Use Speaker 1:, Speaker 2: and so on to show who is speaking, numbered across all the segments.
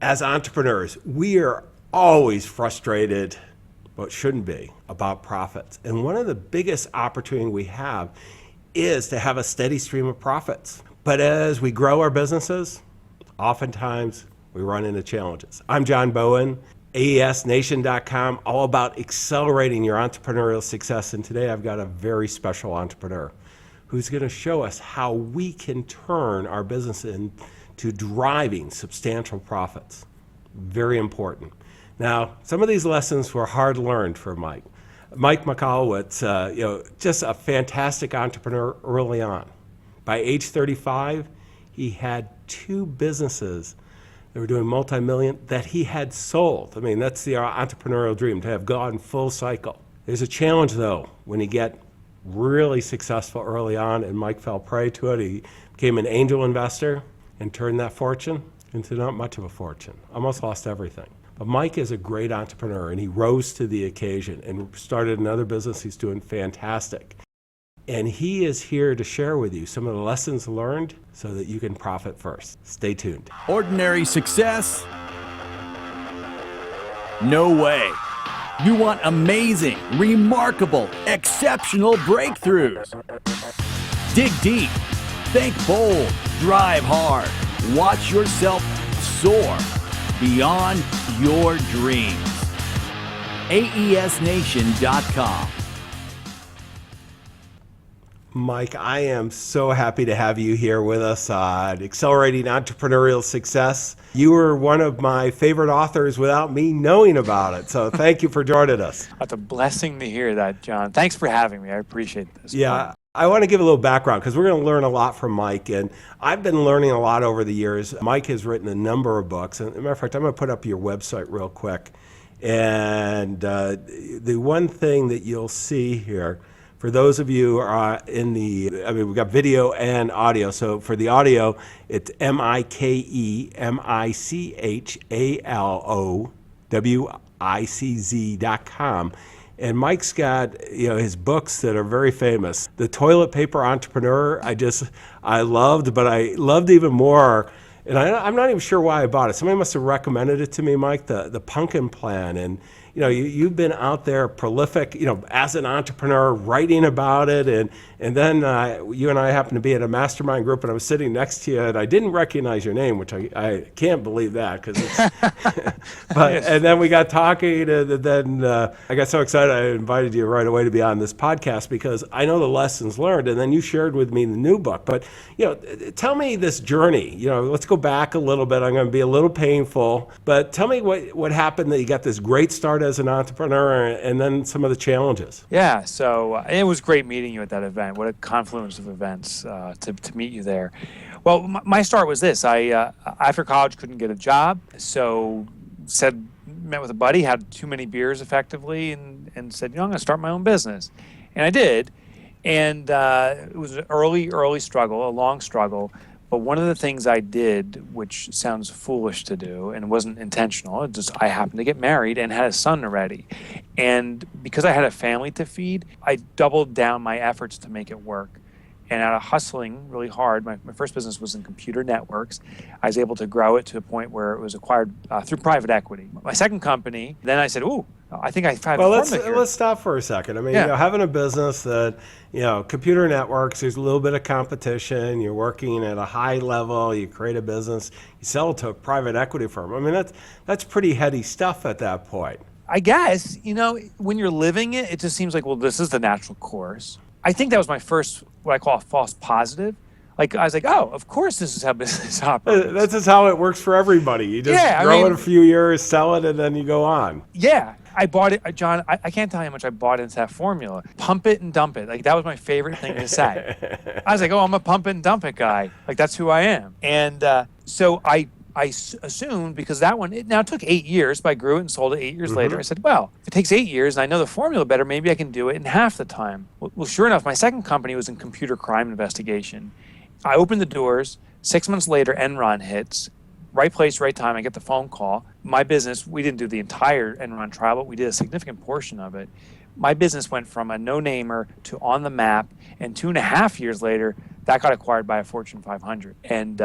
Speaker 1: As entrepreneurs, we are always frustrated, but shouldn't be, about profits. And one of the biggest opportunities we have is to have a steady stream of profits. But as we grow our businesses, oftentimes we run into challenges. I'm John Bowen, AESNation.com, all about accelerating your entrepreneurial success. And today I've got a very special entrepreneur who's going to show us how we can turn our business into driving substantial profits. Very important. Now, some of these lessons were hard learned for Mike. Mike Michalowicz, just a fantastic entrepreneur early on. By age 35, he had 2 businesses that were doing multi-million that he had sold. I mean, that's the entrepreneurial dream, to have gone full cycle. There's a challenge, though, when you get really successful early on, and Mike fell prey to it. He became an angel investor and turned that fortune into not much of a fortune. Almost lost everything. But Mike is a great entrepreneur, and he rose to the occasion and started another business. He's doing fantastic. And he is here to share with you some of the lessons learned so that you can profit first. Stay tuned.
Speaker 2: Ordinary success? No way. You want amazing, remarkable, exceptional breakthroughs. Dig deep, think bold, drive hard, watch yourself soar beyond your dreams. AESNation.com.
Speaker 1: Mike, I am so happy to have you here with us on Accelerating Entrepreneurial Success. You were one of my favorite authors without me knowing about it, so thank you for joining us.
Speaker 3: It's a blessing to hear that, John. Thanks for having me. I appreciate this.
Speaker 1: Yeah, I want to give a little background because we're going to learn a lot from Mike, and I've been learning a lot over the years. Mike has written a number of books, and as a matter of fact, I'm going to put up your website real quick. And the one thing that you'll see here, for those of you who are we've got video and audio. So for the audio, it's MIKEMICHALOWICZ.com. And Mike's got his books that are very famous. The Toilet Paper Entrepreneur, I loved, but I loved even more. And I'm not even sure why I bought it. Somebody must have recommended it to me, Mike, the Pumpkin Plan. And you've been out there prolific, as an entrepreneur, writing about it. And then you and I happened to be at a mastermind group, and I was sitting next to you, and I didn't recognize your name, which I can't believe that. Yes. And then we got talking, and then I got so excited I invited you right away to be on this podcast because I know the lessons learned, and then you shared with me the new book. But tell me this journey. Let's go back a little bit. I'm going to be a little painful, but tell me what happened that you got this great start as an entrepreneur, and then some of the challenges.
Speaker 3: Yeah, so it was great meeting you at that event. What a confluence of events to meet you there. Well, my start was this. I after college couldn't get a job, so met with a buddy, had too many beers effectively, and said, I'm going to start my own business. And I did, and it was an early struggle, a long struggle. But one of the things I did, which sounds foolish to do and wasn't intentional, I happened to get married and had a son already. And because I had a family to feed, I doubled down my efforts to make it work. And out of hustling really hard, my first business was in computer networks. I was able to grow it to a point where it was acquired through private equity. My second company, then I said, I think I have
Speaker 1: let's stop for a second. I mean, having a business that, computer networks, there's a little bit of competition. You're working at a high level. You create a business. You sell it to a private equity firm. I mean, that's pretty heady stuff at that point.
Speaker 3: I guess, when you're living it, it just seems like, this is the natural course. I think that was my first, what I call a false positive. Like, I was like, of course this is how business operates.
Speaker 1: That's just how it works for everybody. You just grow it a few years, sell it, and then you go on.
Speaker 3: Yeah. I bought it, John, I can't tell you how much I bought into that formula. Pump it and dump it. Like, that was my favorite thing to say. I was like, I'm a pump it and dump it guy. Like, that's who I am. And so I assumed, because that one, it took 8 years, but I grew it and sold it 8 years later. I said, if it takes 8 years and I know the formula better, maybe I can do it in half the time. Well, sure enough, my second company was in computer crime investigation. I opened the doors. 6 months later, Enron hits. Right place, right time. I get the phone call. My business, we didn't do the entire Enron trial, but we did a significant portion of it. My business went from a no-namer to on the map, and 2.5 years later, that got acquired by a Fortune 500. And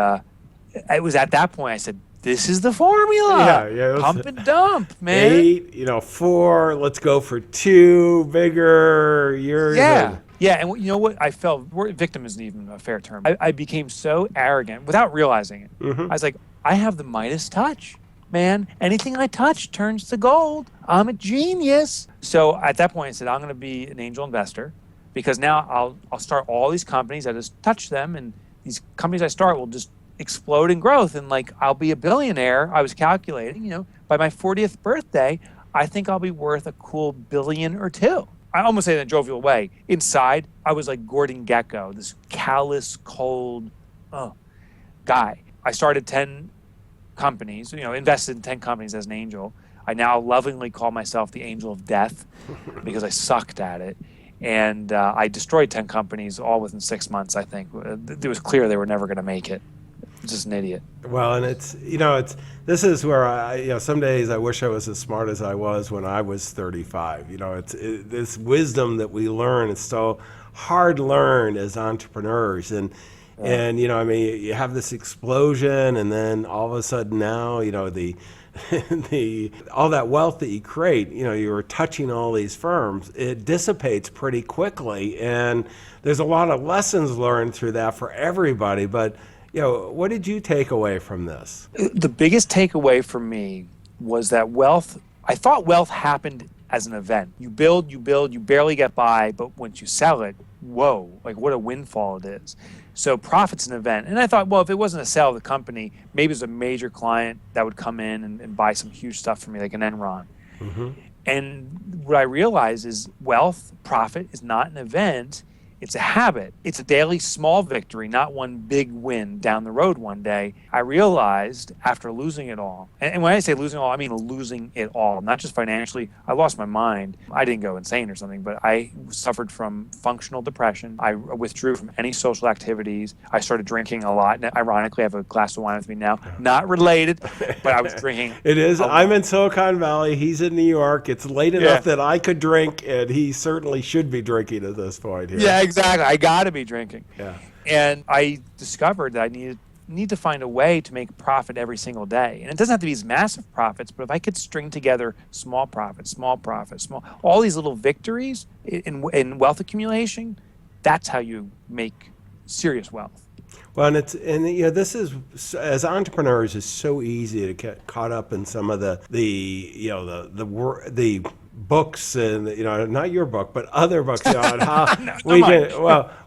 Speaker 3: it was at that point I said, this is the formula.
Speaker 1: Yeah.
Speaker 3: Pump and dump, man.
Speaker 1: 8, 4, let's go for 2 bigger years.
Speaker 3: Yeah. Yeah, and you know what? I felt, victim isn't even a fair term. I became so arrogant without realizing it. I was like, I have the Midas touch, man. Anything I touch turns to gold. I'm a genius. So at that point, I said, I'm going to be an angel investor, because now I'll start all these companies. I just touch them, and these companies I start will just explode in growth, and like I'll be a billionaire. I was calculating, by my 40th birthday, I think I'll be worth a cool $1 billion or $2 billion. I almost say it in a jovial way. Inside, I was like Gordon Gekko, this callous, cold guy. I started 10 companies, invested in 10 companies as an angel. I now lovingly call myself the angel of death because I sucked at it. And I destroyed 10 companies all within 6 months, I think. It was clear they were never going to make it. Just an idiot.
Speaker 1: Well, and this is where some days I wish I was as smart as I was when I was 35. This wisdom that we learn is so hard learned as entrepreneurs, and you have this explosion, and then all of a sudden now, the all that wealth that you create, you're touching all these firms, it dissipates pretty quickly, and there's a lot of lessons learned through that for everybody, but what did you take away from this?
Speaker 3: The biggest takeaway for me was that I thought wealth happened as an event. You build, you barely get by, but once you sell it, whoa, like what a windfall it is. So profit's an event. And I thought, well, if it wasn't a sale of the company, maybe it's a major client that would come in and buy some huge stuff for me, like an Enron. And what I realized is wealth, profit is not an event. It's a habit. It's a daily small victory, not one big win down the road one day. I realized after losing it all, and when I say losing it all, I mean losing it all, not just financially. I lost my mind. I didn't go insane or something, but I suffered from functional depression. I withdrew from any social activities. I started drinking a lot. And ironically, I have a glass of wine with me now. Not related, but I was drinking.
Speaker 1: It is. I'm in Silicon Valley. He's in New York. It's late enough that I could drink, and he certainly should be drinking at this point here.
Speaker 3: Yeah, exactly. I got to be drinking.
Speaker 1: Yeah.
Speaker 3: And I discovered that I need to find a way to make profit every single day. And it doesn't have to be these massive profits, but if I could string together small profits, all these little victories in wealth accumulation, that's how you make serious wealth.
Speaker 1: Well, this is, as entrepreneurs, it's so easy to get caught up in some of the books, and not your book, but other books on how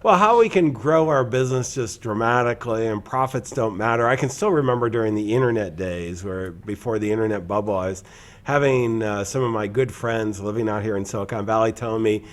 Speaker 1: how we can grow our business just dramatically, and profits don't matter. I can still remember during the internet days, where before the internet bubble, I was having some of my good friends living out here in Silicon Valley telling me,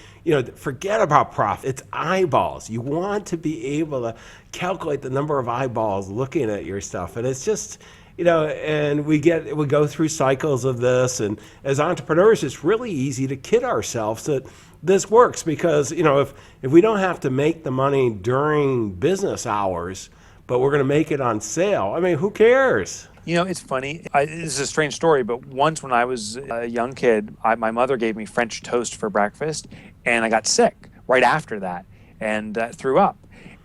Speaker 1: forget about profit. It's eyeballs. You want to be able to calculate the number of eyeballs looking at your stuff, and it's just. And we go through cycles of this, and as entrepreneurs, it's really easy to kid ourselves that this works because, if we don't have to make the money during business hours, but we're going to make it on sale, I mean, who cares?
Speaker 3: It's funny. This is a strange story, but once when I was a young kid, my mother gave me French toast for breakfast, and I got sick right after that and threw up.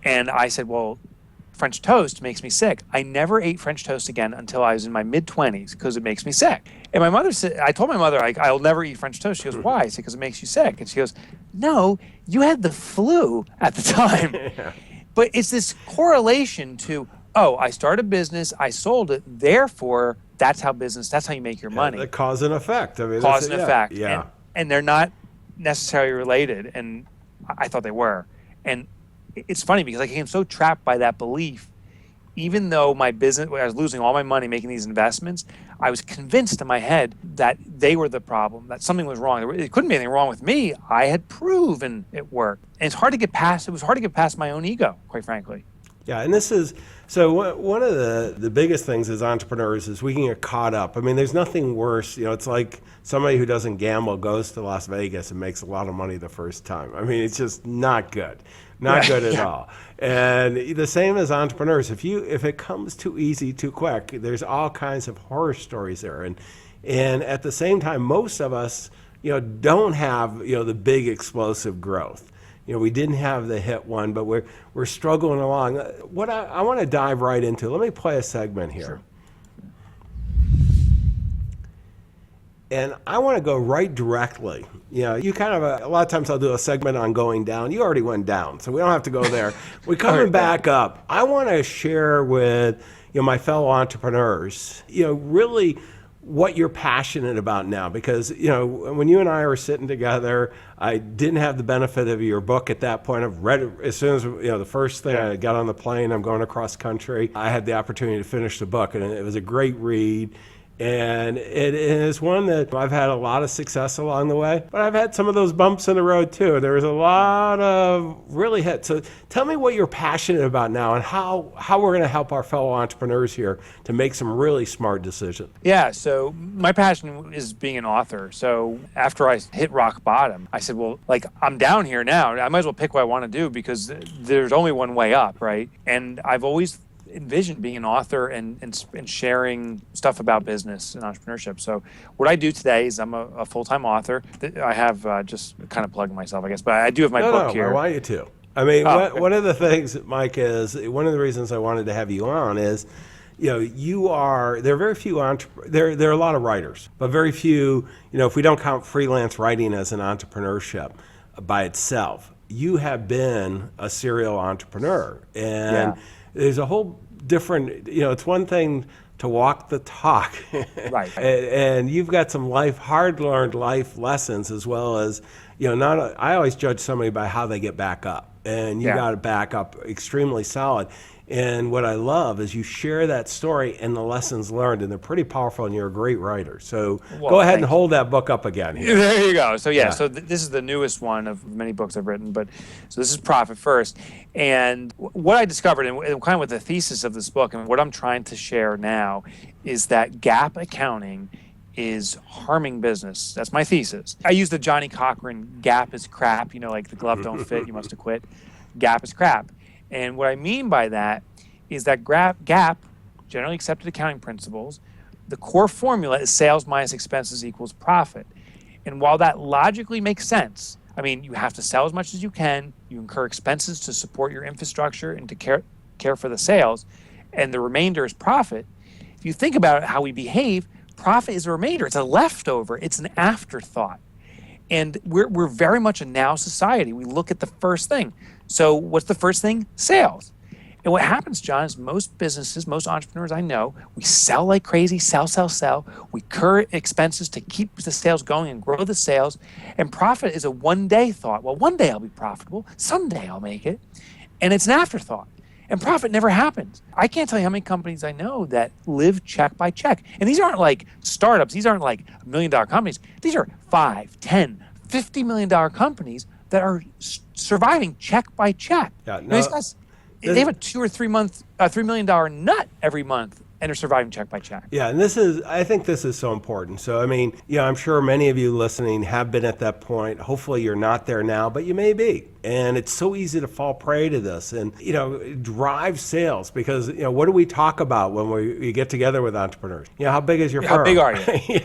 Speaker 3: And I said, well, French toast makes me sick. I never ate French toast again until I was in my mid-20s because it makes me sick. And my mother said, I told my mother, I'll never eat French toast. She goes, why? I said, because it makes you sick. And she goes, no, you had the flu at the time.
Speaker 1: Yeah.
Speaker 3: But it's this correlation to, I started a business, I sold it, therefore, that's how you make your money.
Speaker 1: The cause and effect. I mean,
Speaker 3: cause and effect.
Speaker 1: Yeah.
Speaker 3: And they're not necessarily related. And I thought they were. And it's funny because I became so trapped by that belief. Even though my business, I was losing all my money making these investments, I was convinced in my head that they were the problem, that something was wrong. It couldn't be anything wrong with me. I had proven it worked. And it was hard to get past my own ego, quite frankly.
Speaker 1: Yeah, and this is, so one of the biggest things as entrepreneurs is we can get caught up. I mean, there's nothing worse. It's like somebody who doesn't gamble goes to Las Vegas and makes a lot of money the first time. I mean, it's just not good. Not good at all. And the same as entrepreneurs. If it comes too easy, too quick, there's all kinds of horror stories there. And at the same time, most of us, don't have, the big explosive growth. We didn't have the hit one, but we're struggling along. What I want to dive right into, let me play a segment here. And I want to go right directly. You kind of, a lot of times I'll do a segment on going down. You already went down, so we don't have to go there. We're coming back up. I want to share with my fellow entrepreneurs, really what you're passionate about now. Because, when you and I were sitting together, I didn't have the benefit of your book at that point. I've read it as soon as, the first thing I got on the plane, I'm going across country. I had the opportunity to finish the book, and it was a great read. And it is one that I've had a lot of success along the way, but I've had some of those bumps in the road too. There was a lot of really hits. So tell me what you're passionate about now and how we're going to help our fellow entrepreneurs here to make some really smart decisions.
Speaker 3: Yeah, so my passion is being an author. So after I hit rock bottom, I said, well, I'm down here now. I might as well pick what I want to do because there's only one way up, right? And I've always envisioned being an author and sharing stuff about business and entrepreneurship. So what I do today is I'm a full-time author. I have just kind of plugging myself, I guess, but I do have my book here.
Speaker 1: I want you to. I mean, one of the things, Mike, is one of the reasons I wanted to have you on is, there are very few, there are a lot of writers, but very few, if we don't count freelance writing as an entrepreneurship by itself, you have been a serial entrepreneur. And there's a whole different, it's one thing to walk the talk.
Speaker 3: Right.
Speaker 1: And you've got some hard-learned life lessons as well as, I always judge somebody by how they get back up. And you got to back up extremely solid. And what I love is you share that story and the lessons learned, and they're pretty powerful, and you're a great writer. So go ahead and hold that book up again here.
Speaker 3: There you go. So so this is the newest one of many books I've written, so this is Profit First. And what I discovered, and kind of what the thesis of this book, and what I'm trying to share now, is that GAAP accounting is harming business. That's my thesis. I use the Johnny Cochran, GAAP is crap, like the glove don't fit, you must have quit. GAAP is crap. And what I mean by that is that GAAP, generally accepted accounting principles, the core formula is sales minus expenses equals profit. And while that logically makes sense, I mean, you have to sell as much as you can, you incur expenses to support your infrastructure and to care for the sales, and the remainder is profit. If you think about how we behave, profit is a remainder. It's a leftover. It's an afterthought. And we're very much a now society. We look at the first thing. So what's the first thing? Sales. And what happens, John, is most businesses, most entrepreneurs I know, we sell like crazy, sell. We incur expenses to keep the sales going and grow the sales. And profit is a one-day thought. Well, one day I'll be profitable. Someday I'll make it. And it's an afterthought. And profit never happens. I can't tell you how many companies I know that live check by check. And these aren't like startups. These aren't like $1 million companies. These are $5, $10, $50 million companies that are surviving check by check.
Speaker 1: Yeah,
Speaker 3: these guys, they have a $3 million nut every month, and are surviving check by check.
Speaker 1: Yeah, and I think this is so important. So, I mean, I'm sure many of you listening have been at that point. Hopefully you're not there now, but you may be. And it's so easy to fall prey to this and, drive sales because, what do we talk about when we get together with entrepreneurs? How big is your firm?
Speaker 3: How big are you?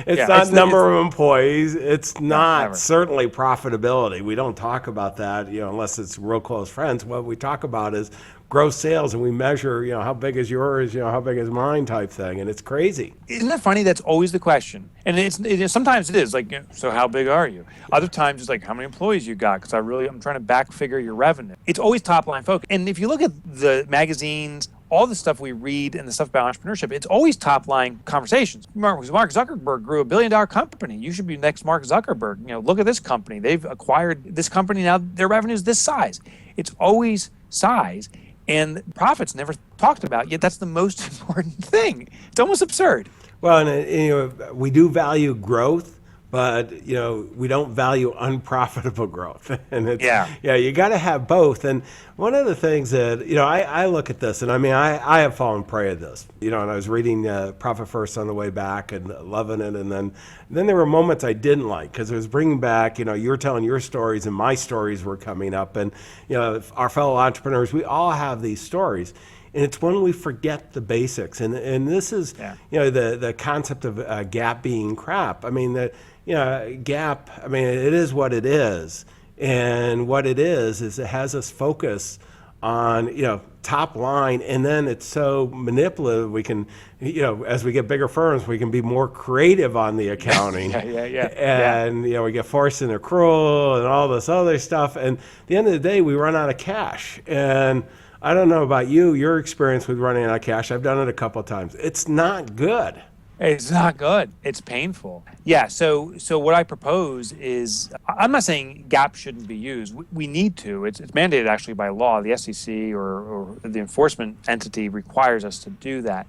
Speaker 1: It's not number of employees. It's not certainly profitability. We don't talk about that, unless it's real close friends. What we talk about is gross sales, and we measure, how big is yours, how big is mine type thing, and it's crazy.
Speaker 3: Isn't that funny? That's always the question. And sometimes it is like, so how big are you? Other times it's like, how many employees you got? Because I'm trying to back figure your revenue. It's always top line focus. And if you look at the magazines, all the stuff we read and the stuff about entrepreneurship, it's always top line conversations. Mark Zuckerberg grew $1 billion company. You should be next Mark Zuckerberg. Look at this company. They've acquired this company. Now their revenue is this size. It's always size. And profit's never talked about, yet that's the most important thing. It's almost absurd.
Speaker 1: Well, and we do value growth, but we don't value unprofitable growth. And you got to have both. And one of the things that I look at this, and I mean I have fallen prey to this. And I was reading Profit First on the way back and loving it, and then there were moments I didn't like because it was bringing back. You were telling your stories, and my stories were coming up, and our fellow entrepreneurs, we all have these stories. And it's when we forget the basics, and this is the concept of GAAP being crap. I mean GAAP. I mean it is what it is, and what it is it has us focus on, top line, and then it's so manipulative. We can, as we get bigger firms, we can be more creative on the accounting. And we get forced into accrual and all this other stuff. And at the end of the day, we run out of cash. And I don't know about you, your experience with running out of cash. I've done it a couple of times. It's not good.
Speaker 3: It's not good. It's painful. Yeah. So what I propose is, I'm not saying GAAP shouldn't be used. We need to. It's mandated actually by law. The SEC or the enforcement entity requires us to do that.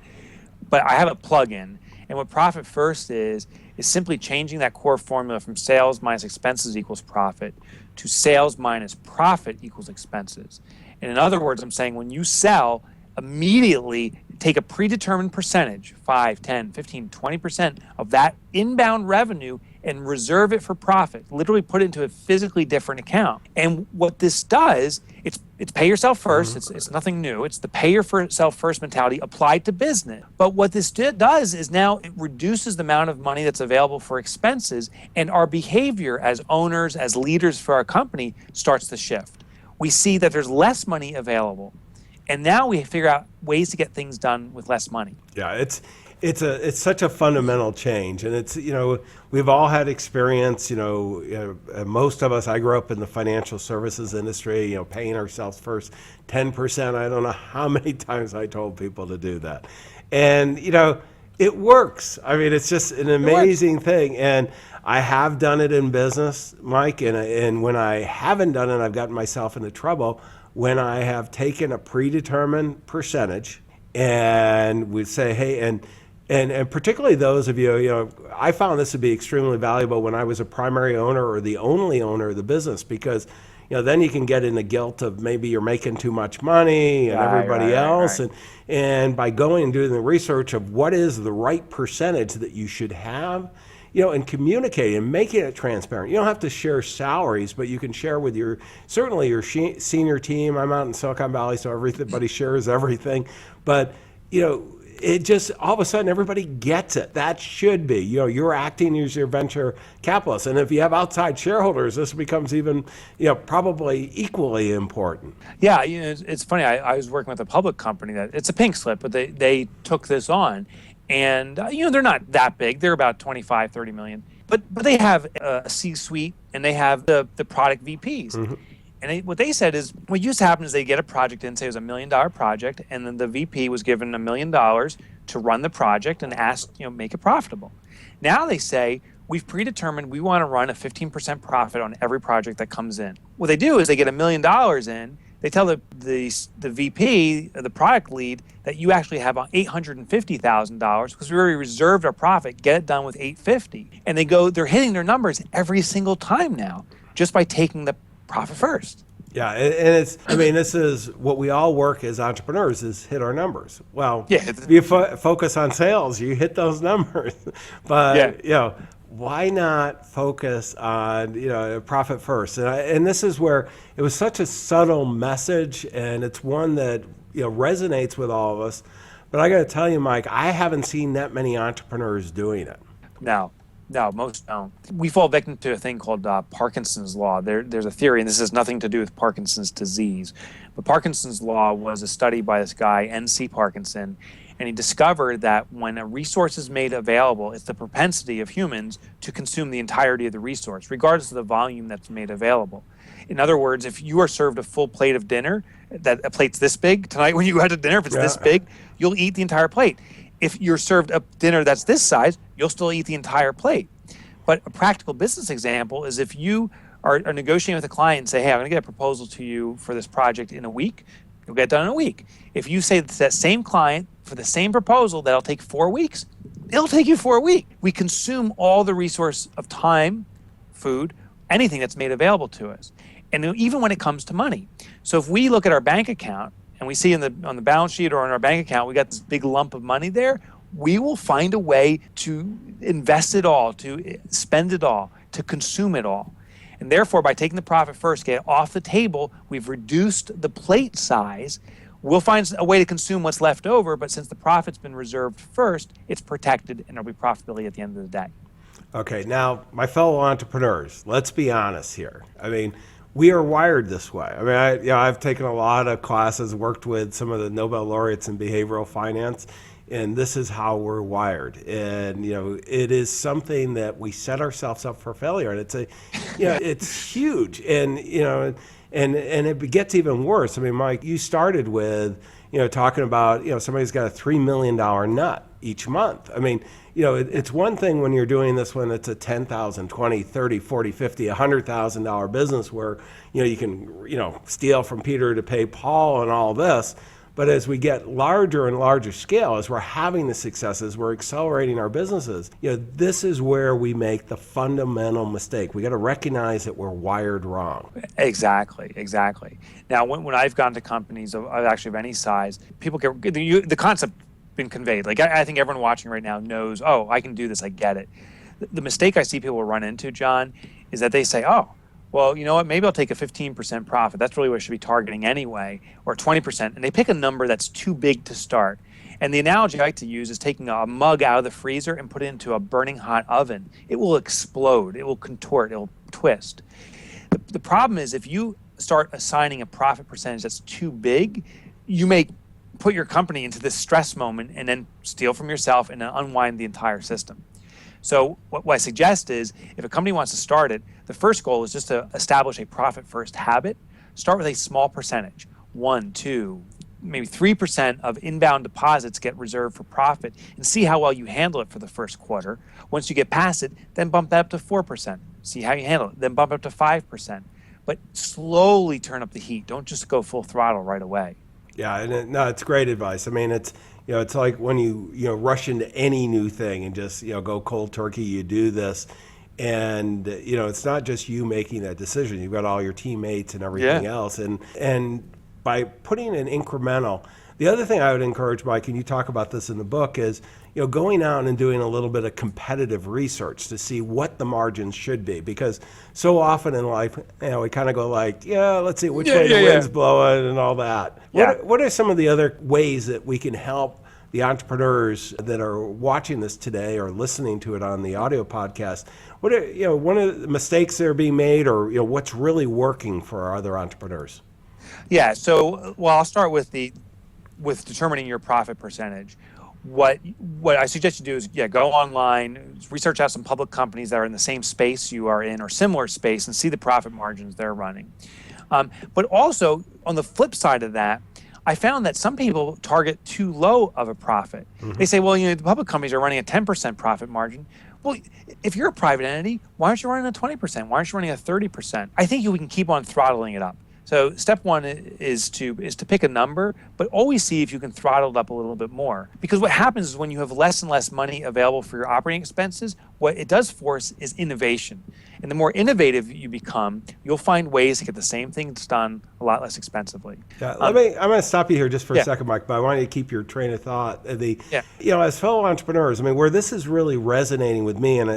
Speaker 3: But I have a plug-in, and what Profit First is simply changing that core formula from sales minus expenses equals profit to sales minus profit equals expenses. And in other words, I'm saying when you sell, immediately take a predetermined percentage, 5, 10, 15, 20% of that inbound revenue and reserve it for profit. Literally put it into a physically different account. And what this does, it's pay yourself first. It's nothing new. It's the pay yourself first mentality applied to business. But what this does is now it reduces the amount of money that's available for expenses, and our behavior as owners, as leaders for our company starts to shift. We see that there's less money available. And now we figure out ways to get things done with less money.
Speaker 1: Yeah, it's such a fundamental change, and it's we've all had experience. Most of us. I grew up in the financial services industry. Paying ourselves first 10%. I don't know how many times I told people to do that, and it works. I mean, it's just an amazing thing, and I have done it in business, Mike, and when I haven't done it, I've gotten myself into trouble. When I have taken a predetermined percentage and we say, hey, and particularly those of you, I found this to be extremely valuable when I was a primary owner or the only owner of the business, because, then you can get in the guilt of maybe you're making too much money and everybody else.
Speaker 3: Right.
Speaker 1: And by going and doing the research of what is the right percentage that you should have, and communicating and making it transparent. You don't have to share salaries, but you can share with certainly your senior team. I'm out in Silicon Valley, so everybody shares everything. But, it just, all of a sudden, everybody gets it. That should be, you're acting as your venture capitalist. And if you have outside shareholders, this becomes even, probably equally important.
Speaker 3: Yeah, it's funny. I was working with a public company that, it's a pink slip, but they took this on. And, they're not that big. They're about 25, 30 million. But they have a C-suite, and they have the product VPs. Mm-hmm. And what they said is, what used to happen is they get a project in, say it was $1 million project, and then the VP was given $1 million to run the project and asked, make it profitable. Now they say, we've predetermined we want to run a 15% profit on every project that comes in. What they do is they get $1 million in. They tell the VP, the product lead, that you actually have $850,000 because we already reserved our profit. Get it done with $850,000, and they're hitting their numbers every single time now just by taking the profit first.
Speaker 1: Yeah, and this is what we all work as entrepreneurs, is hit our numbers. Well, if you focus on sales, you hit those numbers, but why not focus on profit first? And this is where it was such a subtle message, and it's one that resonates with all of us. But I got to tell you, Mike, I haven't seen that many entrepreneurs doing it.
Speaker 3: No, most don't. We fall victim to a thing called Parkinson's law. There's a theory, and this has nothing to do with Parkinson's disease, but Parkinson's law was a study by this guy, N.C. Parkinson, and he discovered that when a resource is made available, it's the propensity of humans to consume the entirety of the resource, regardless of the volume that's made available. In other words, if you are served a full plate of dinner, a plate's this big, tonight when you had a dinner, if it's this big, you'll eat the entire plate. If you're served a dinner that's this size, you'll still eat the entire plate. But a practical business example is if you are negotiating with a client and say, hey, I'm going to get a proposal to you for this project in a week, you'll get it done in a week. If you say to that same client for the same proposal that'll take 4 weeks, it'll take you 4 weeks. We consume all the resource of time, food, anything that's made available to us. And even when it comes to money. So if we look at our bank account, and we see on the balance sheet or on our bank account, we got this big lump of money there, we will find a way to invest it all, to spend it all, to consume it all. And therefore, by taking the profit first, get it off the table, we've reduced the plate size. We'll find a way to consume what's left over, but since the profit's been reserved first, it's protected and there'll be profitability at the end of the day.
Speaker 1: Okay, now, my fellow entrepreneurs, let's be honest here. I mean, we are wired this way. I mean, I've taken a lot of classes, worked with some of the Nobel laureates in behavioral finance, and this is how we're wired. And, it is something that we set ourselves up for failure. And it's huge. And, and it gets even worse. I mean, Mike, you started with, talking about, somebody's got a $3 million nut each month. I mean, it's one thing when you're doing this when it's a $10,000, $20,000, $30,000, $40,000, $50,000, $100,000 business where, you can, steal from Peter to pay Paul and all this. But as we get larger and larger scale, as we're having the successes, we're accelerating our businesses, this is where we make the fundamental mistake. We got to recognize that we're wired wrong.
Speaker 3: Exactly. Now, when I've gone to companies of any size, people get the concept been conveyed. Like I think everyone watching right now knows, oh, I can do this, I get it. The mistake I see people run into, John, is that they say, oh, well, you know what, maybe I'll take a 15% profit. That's really what I should be targeting anyway, or 20%. And they pick a number that's too big to start. And the analogy I like to use is taking a mug out of the freezer and put it into a burning hot oven. It will explode, it will contort, it will twist. The problem is if you start assigning a profit percentage that's too big, you may put your company into this stress moment and then steal from yourself and then unwind the entire system. So what I suggest is if a company wants to start it, the first goal is just to establish a profit first habit. Start with a small percentage, 1, 2, maybe 3% of inbound deposits get reserved for profit, and see how well you handle it for the first quarter. Once you get past it, then bump that up to 4%. See how you handle it, then bump up to 5%. But slowly turn up the heat. Don't just go full throttle right away.
Speaker 1: Yeah, and it's great advice. I mean, it's like when you rush into any new thing and just go cold turkey. You do this, and it's not just you making that decision. You've got all your teammates and everything else, and by putting an incremental. The other thing I would encourage, Mike, and you talk about this in the book, is going out and doing a little bit of competitive research to see what the margins should be, because so often in life, we kind of go like, let's see which way the wind's blowing and all that.
Speaker 3: Yeah.
Speaker 1: What are some of the other ways that we can help the entrepreneurs that are watching this today or listening to it on the audio podcast? What are one of the mistakes that are being made, or what's really working for our other entrepreneurs?
Speaker 3: Yeah. So, I'll start with determining your profit percentage. What I suggest you do is go online, research out some public companies that are in the same space you are in or similar space, and see the profit margins they're running. But also on the flip side of that, I found that some people target too low of a profit. Mm-hmm. They say, well, the public companies are running a 10% profit margin. Well, if you're a private entity, why aren't you running a 20%? Why aren't you running a 30%? I think we can keep on throttling it up. So step one is to pick a number, but always see if you can throttle it up a little bit more. Because what happens is when you have less and less money available for your operating expenses, what it does force is innovation. And the more innovative you become, you'll find ways to get the same things done a lot less expensively.
Speaker 1: Yeah, I'm going to stop you here just for a second, Mike, but I want you to keep your train of thought. As fellow entrepreneurs, where this is really resonating with me, and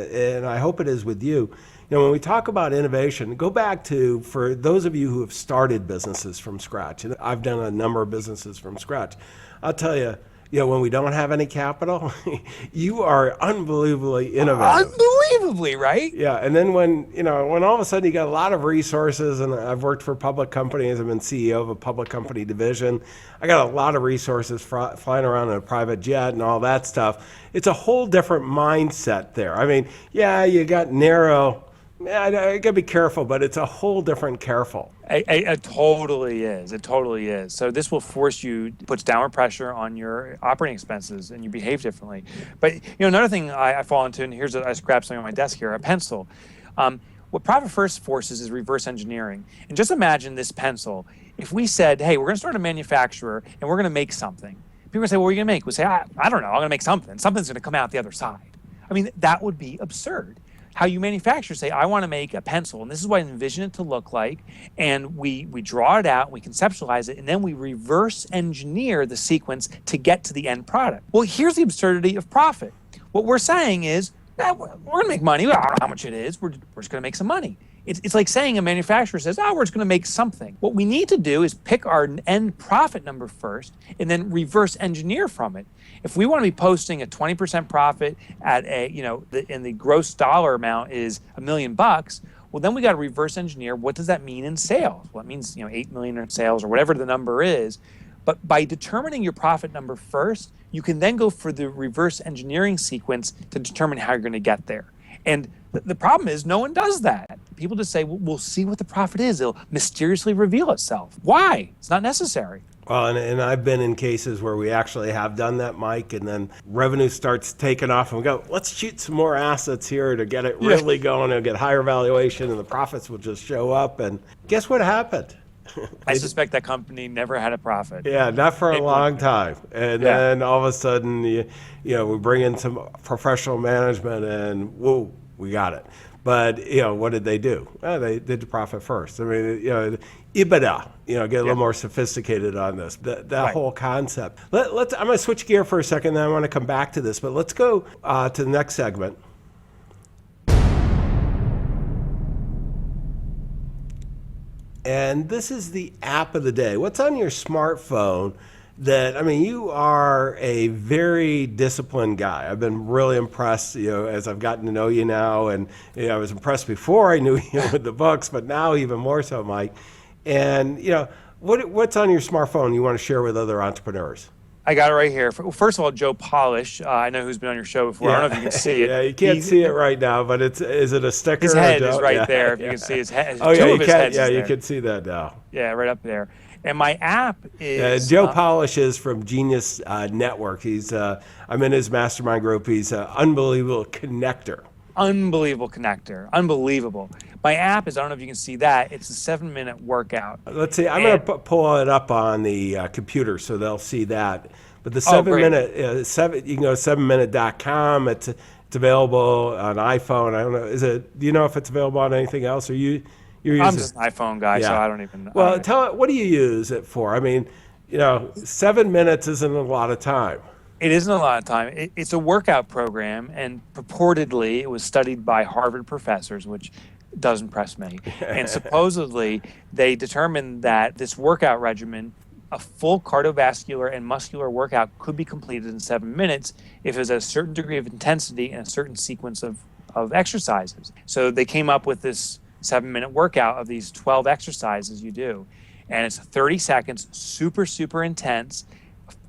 Speaker 1: I hope it is with you, when we talk about innovation, go back to, for those of you who have started businesses from scratch, and I've done a number of businesses from scratch, I'll tell you, when we don't have any capital, you are unbelievably innovative.
Speaker 3: Unbelievably, right?
Speaker 1: Yeah, and then when all of a sudden you got a lot of resources, and I've worked for public companies, I've been CEO of a public company division, I got a lot of resources flying around in a private jet and all that stuff. It's a whole different mindset there. You got narrow. I got to be careful, but it's a whole different careful.
Speaker 3: It totally is. It totally is. So this will force you, puts downward pressure on your operating expenses, and you behave differently. But another thing I fall into, and I grabbed something on my desk here, a pencil. What Profit First forces is reverse engineering. And just imagine this pencil. If we said, hey, we're going to start a manufacturer, and we're going to make something. People are going to say, well, what are you going to make? We say, I don't know. I'm going to make something. Something's going to come out the other side. That would be absurd. How you manufacture, say, I want to make a pencil, and this is what I envision it to look like, and we draw it out, we conceptualize it, and then we reverse engineer the sequence to get to the end product. Well, here's the absurdity of profit. What we're saying is, we're going to make money. I don't know how much it is. We're just going to make some money. It's like saying a manufacturer says, we're just going to make something. What we need to do is pick our end profit number first and then reverse engineer from it. If we want to be posting a 20% profit at and the gross dollar amount is $1 million, well, Well, then we got to reverse engineer. What does that mean in sales? Well, it means 8 million in sales or whatever the number is. But by determining your profit number first, you can then go for the reverse engineering sequence to determine how you're going to get there. And the problem is no one does that. People just say, we'll see what the profit is. It'll mysteriously reveal itself. Why? It's not necessary.
Speaker 1: Well, and I've been in cases where we actually have done that, Mike, and then revenue starts taking off and we go, let's shoot some more assets here to get it really going and get higher valuation, and the profits will just show up. And guess what happened?
Speaker 3: I suspect that company never had a profit.
Speaker 1: Yeah, not for a long time. And then all of a sudden, we bring in some professional management and, whoa, we got it. But, what did they do? Well, they did the profit first. I mean, EBITDA, get a little more sophisticated on this. That whole concept. I'm going to switch gear for a second, then I want to come back to this. But let's go to the next segment. And this is the app of the day. What's on your smartphone you are a very disciplined guy. I've been really impressed, as I've gotten to know you now. And, I was impressed before I knew you with the books, but now even more so, Mike. And, what's on your smartphone you want to share with other entrepreneurs?
Speaker 3: I got it right here. First of all, Joe Polish. I know who's been on your show before. I don't know if you can see it.
Speaker 1: Yeah, you can't see it right now, but is it a sticker?
Speaker 3: His head is right there. If you can see his head.
Speaker 1: Oh, yeah,
Speaker 3: you can.
Speaker 1: Yeah, you can see that now.
Speaker 3: Yeah, right up there. And my app is...
Speaker 1: Joe Polish is from Genius Network. I'm in his mastermind group. He's an unbelievable connector.
Speaker 3: Unbelievable connector. Unbelievable. My app is, I don't know if you can see that, it's a 7-minute workout.
Speaker 1: Let's see, I'm going to pull it up on the computer so they'll see that. But the 7-minute, you can go to 7minute.com. It's available on iPhone. I don't know, do you know if it's available on anything else? You're using...
Speaker 3: I'm just an iPhone guy, so I don't even...
Speaker 1: Well, what do you use it for? I mean, 7 minutes isn't a lot of time.
Speaker 3: It isn't a lot of time. It's a workout program, and purportedly it was studied by Harvard professors, which does impress me. And supposedly they determined that this workout regimen, a full cardiovascular and muscular workout, could be completed in 7 minutes if it was at a certain degree of intensity and a certain sequence of exercises. So they came up with this 7-minute workout of these 12 exercises you do. And it's 30 seconds, super, super intense,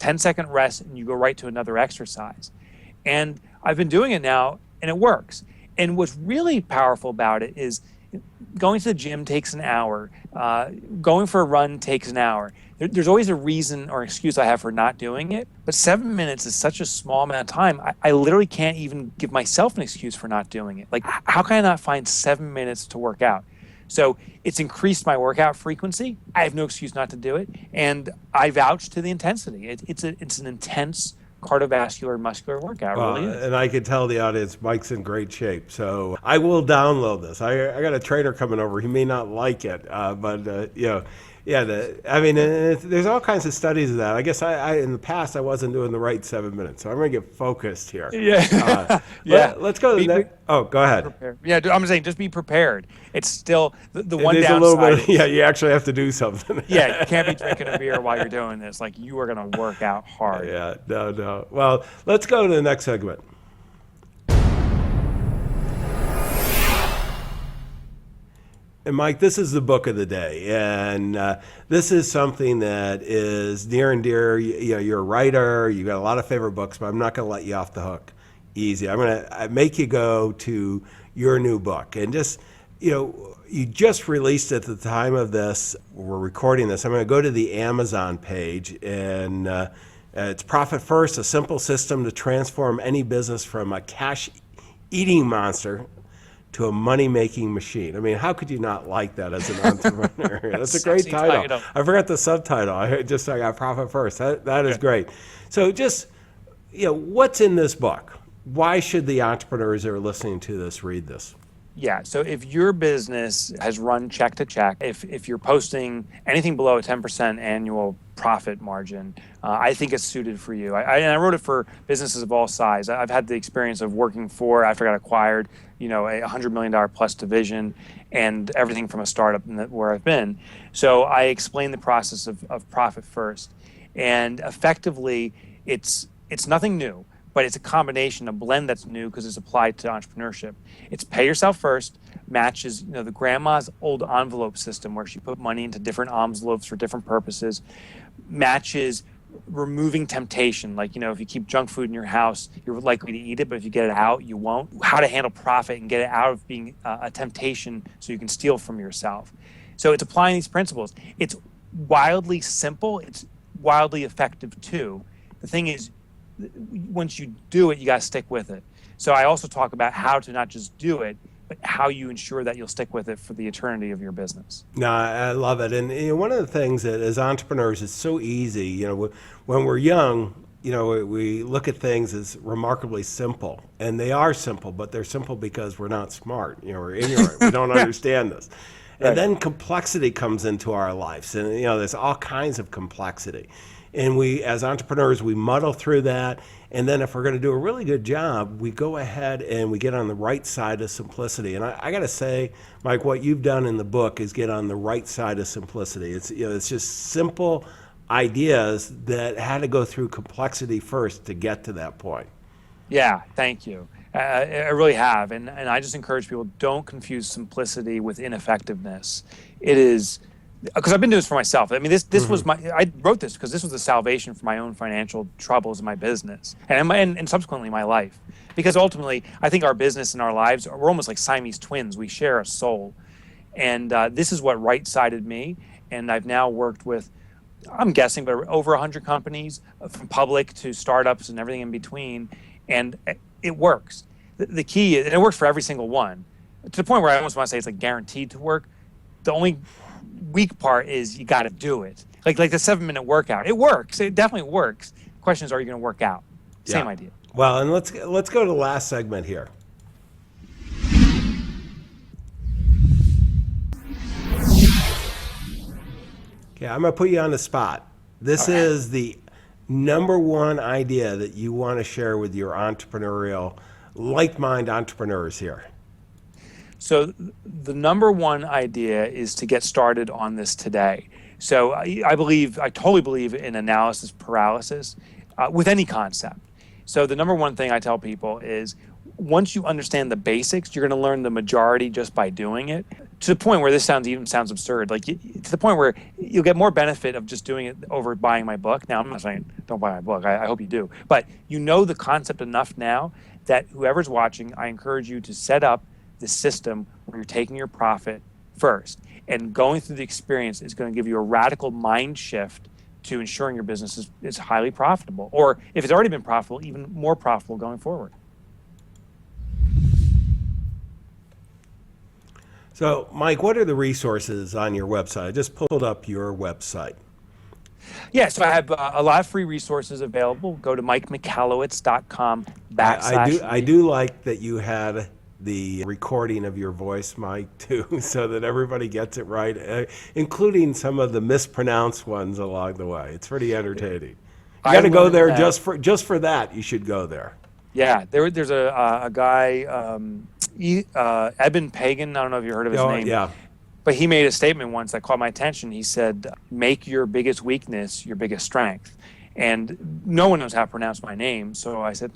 Speaker 3: 10-second rest, and you go right to another exercise. And I've been doing it now, and it works. And what's really powerful about it is going to the gym takes an hour. Going for a run takes an hour. There's always a reason or excuse I have for not doing it. But 7 minutes is such a small amount of time. I literally can't even give myself an excuse for not doing it. Like, how can I not find 7 minutes to work out? So it's increased my workout frequency. I have no excuse not to do it. And I vouch to the intensity. It's an intense cardiovascular muscular workout. Really is.
Speaker 1: And I can tell the audience Mike's in great shape. So I will download this. I got a trainer coming over. He may not like it, but there's all kinds of studies of that. I guess I in the past I wasn't doing the right 7 minutes, so I'm going to get focused here.
Speaker 3: Yeah.
Speaker 1: Let's go to the next. Oh, go ahead.
Speaker 3: Prepared. Yeah, I'm saying just be prepared. It's still the one
Speaker 1: There's
Speaker 3: downside.
Speaker 1: A little bit. You actually have to do something.
Speaker 3: Yeah, you can't be drinking a beer while you're doing this. Like, you are going to work out hard.
Speaker 1: Yeah, no. Well, let's go to the next segment. And Mike, this is the book of the day, and this is something that is near and dear. You're a writer. You got a lot of favorite books, but I'm not going to let you off the hook easy. I'm going to make you go to your new book, and just you just released it at the time of this. We're recording this. I'm going to go to the Amazon page, and it's Profit First: A Simple System to Transform Any Business from a Cash-Eating Monster to a money-making machine. I mean, how could you not like that as an entrepreneur? That's a great title. I forgot the subtitle. I got Profit First. That is great. So just, what's in this book? Why should the entrepreneurs that are listening to this read this?
Speaker 3: Yeah, so if your business has run check to check, if you're posting anything below a 10% annual profit margin, I think it's suited for you. I wrote it for businesses of all size. I've had the experience of working after I got acquired, a $100 million plus division, and everything from a startup where I've been. So I explain the process of Profit First. And effectively, it's nothing new. but it's a combination, a blend that's new because it's applied to entrepreneurship. It's pay yourself first, matches, the grandma's old envelope system where she put money into different envelopes for different purposes, matches removing temptation. Like, if you keep junk food in your house, you're likely to eat it, but if you get it out, you won't. How to handle profit and get it out of being a temptation so you can steal from yourself. So it's applying these principles. It's wildly simple. It's wildly effective too. The thing is, once you do it, you got to stick with it. So I also talk about how to not just do it, but how you ensure that you'll stick with it for the eternity of your business.
Speaker 1: No, I love it. And one of the things that as entrepreneurs, it's so easy, when we're young, we look at things as remarkably simple, and they are simple, but they're simple because we're not smart, we're ignorant, we don't understand this. And then complexity comes into our lives, and there's all kinds of complexity. And we, as entrepreneurs, we muddle through that. And then if we're going to do a really good job, we go ahead and we get on the right side of simplicity. And I got to say, Mike, what you've done in the book is get on the right side of simplicity. It's it's just simple ideas that had to go through complexity first to get to that point.
Speaker 3: Yeah, thank you. I really have. And I just encourage people, don't confuse simplicity with ineffectiveness. It is, because I've been doing this for myself. I mean, this was I wrote this because this was the salvation for my own financial troubles in my business and subsequently my life. Because ultimately, I think our business and our lives, we're almost like Siamese twins. We share a soul. And this is what right-sided me. And I've now worked with, I'm guessing, but over 100 companies, from public to startups and everything in between. And it works. The key is, and it works for every single one, to the point where I almost want to say it's like guaranteed to work. The only weak part is you got to do it. Like the 7-minute workout. It works. It definitely works. The question is, are you going to work out? Same idea.
Speaker 1: Well, and let's go to the last segment here. Okay, I'm going to put you on the spot. This is the number one idea that you want to share with your entrepreneurial, like-minded entrepreneurs here.
Speaker 3: So the number one idea is to get started on this today. So I totally believe in analysis paralysis with any concept. So the number one thing I tell people is, once you understand the basics, you're going to learn the majority just by doing it, to the point where this sounds absurd. Like, to the point where you'll get more benefit of just doing it over buying my book. Now, I'm not saying don't buy my book. I hope you do. But the concept enough now that whoever's watching, I encourage you to set up the system where you're taking your profit first. And going through the experience is going to give you a radical mind shift to ensuring your business is highly profitable. Or if it's already been profitable, even more profitable going forward.
Speaker 1: So, Mike, what are the resources on your website? I just pulled up your website.
Speaker 3: Yeah, so I have a lot of free resources available. Go to MikeMichalowicz.com /
Speaker 1: I do like that you had the recording of your voice, Mike, too, so that everybody gets it right, including some of the mispronounced ones along the way. It's pretty entertaining. You got to go there just for that. You should go there.
Speaker 3: Yeah, there's a guy, Eben Pagan. I don't know if you heard of his name.
Speaker 1: Yeah.
Speaker 3: But he made a statement once that caught my attention. He said, "Make your biggest weakness your biggest strength." And no one knows how to pronounce my name, so I said,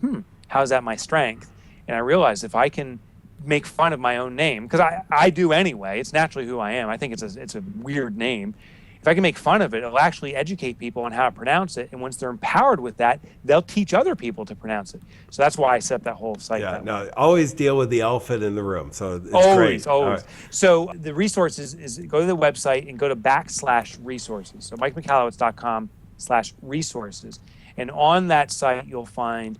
Speaker 3: how is that my strength? And I realized if I can make fun of my own name, because I do anyway, it's naturally who I am. I think it's a weird name. If I can make fun of it, it'll actually educate people on how to pronounce it. And once they're empowered with that, they'll teach other people to pronounce it. So that's why I set that whole site up.
Speaker 1: Yeah, no, always deal with the elephant in the room. So it's
Speaker 3: always,
Speaker 1: great.
Speaker 3: Always. Right. So the resources is go to the website and go to /resources. So MikeMichalowicz.com /resources. And on that site, you'll find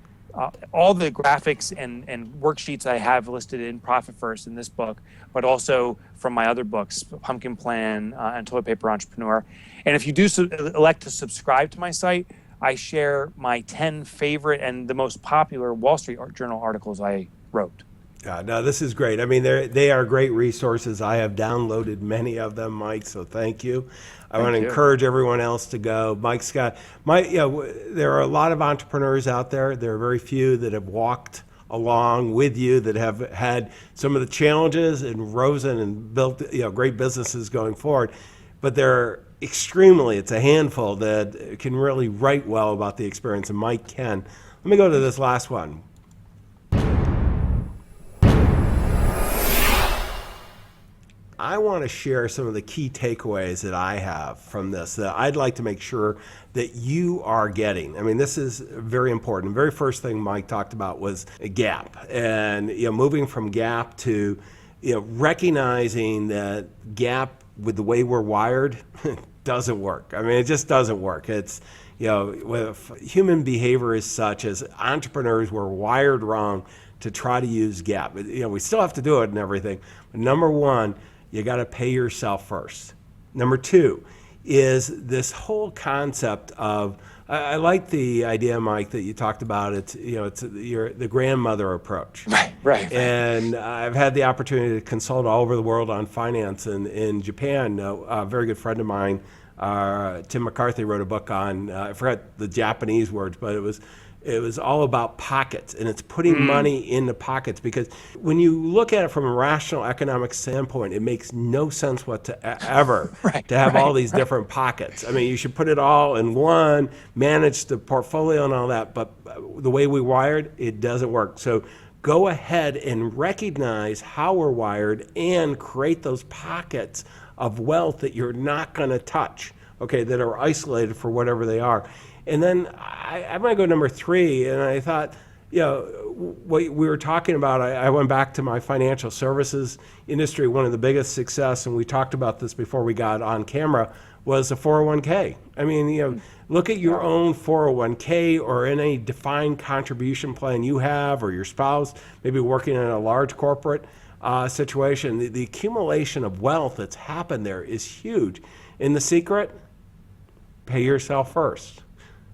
Speaker 3: all the graphics and worksheets I have listed in Profit First in this book, but also from my other books, Pumpkin Plan and Toilet Paper Entrepreneur. And if you do elect to subscribe to my site, I share my 10 favorite and the most popular Wall Street Journal articles I wrote.
Speaker 1: No, this is great. I mean, they are great resources. I have downloaded many of them, Mike, so thank you. I want to encourage everyone else to go. There are a lot of entrepreneurs out there. There are very few that have walked along with you, that have had some of the challenges and risen and built great businesses going forward. But it's a handful that can really write well about the experience, and Mike can. Let me go to this last one. I want to share some of the key takeaways that I have from this that I'd like to make sure that you are getting. I mean, this is very important. The very first thing Mike talked about was a gap, and moving from gap to recognizing that gap with the way we're wired doesn't work. I mean, it just doesn't work. It's human behavior is such as entrepreneurs were wired wrong to try to use gap. We still have to do it and everything. But number one, you got to pay yourself first. Number two is this whole concept of, I like the idea, Mike, that you talked about. It's the grandmother approach.
Speaker 3: Right.
Speaker 1: And I've had the opportunity to consult all over the world on finance. And in Japan, a very good friend of mine, Tim McCarthy, wrote a book on, I forgot the Japanese words, but it was all about pockets, and it's putting money into pockets, because when you look at it from a rational economic standpoint, it makes no sense whatsoever to have all these different pockets. I mean, you should put it all in one, manage the portfolio and all that, but the way we wired, it doesn't work. So go ahead and recognize how we're wired and create those pockets of wealth that you're not going to touch, okay, that are isolated for whatever they are. And then I'm going to go number three, and I thought, what we were talking about, I went back to my financial services industry. One of the biggest success, and we talked about this before we got on camera, was the 401k. I mean, look at your own 401k or any defined contribution plan you have, or your spouse, maybe working in a large corporate situation. The accumulation of wealth that's happened there is huge. And the secret, pay yourself first.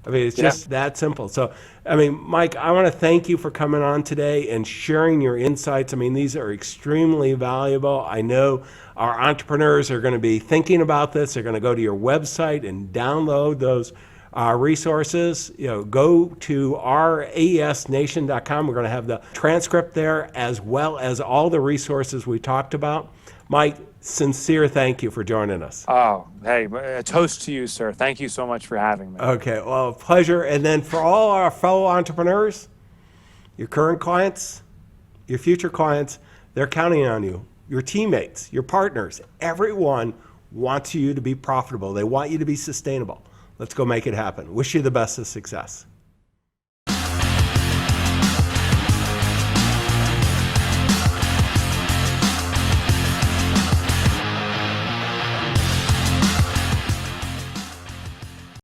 Speaker 1: I mean, it's just that simple. So, I mean, Mike, I want to thank you for coming on today and sharing your insights. I mean, these are extremely valuable. I know our entrepreneurs are going to be thinking about this. They're going to go to your website and download those resources. Go to raesnation.com. We're going to have the transcript there, as well as all the resources we talked about. Mike, sincere thank you for joining us.
Speaker 3: Oh, hey, a toast to you, sir. Thank you so much for having me.
Speaker 1: Okay, well, pleasure. And then for all our fellow entrepreneurs, your current clients, your future clients, they're counting on you. Your teammates, your partners, everyone wants you to be profitable. They want you to be sustainable. Let's go make it happen. Wish you the best of success.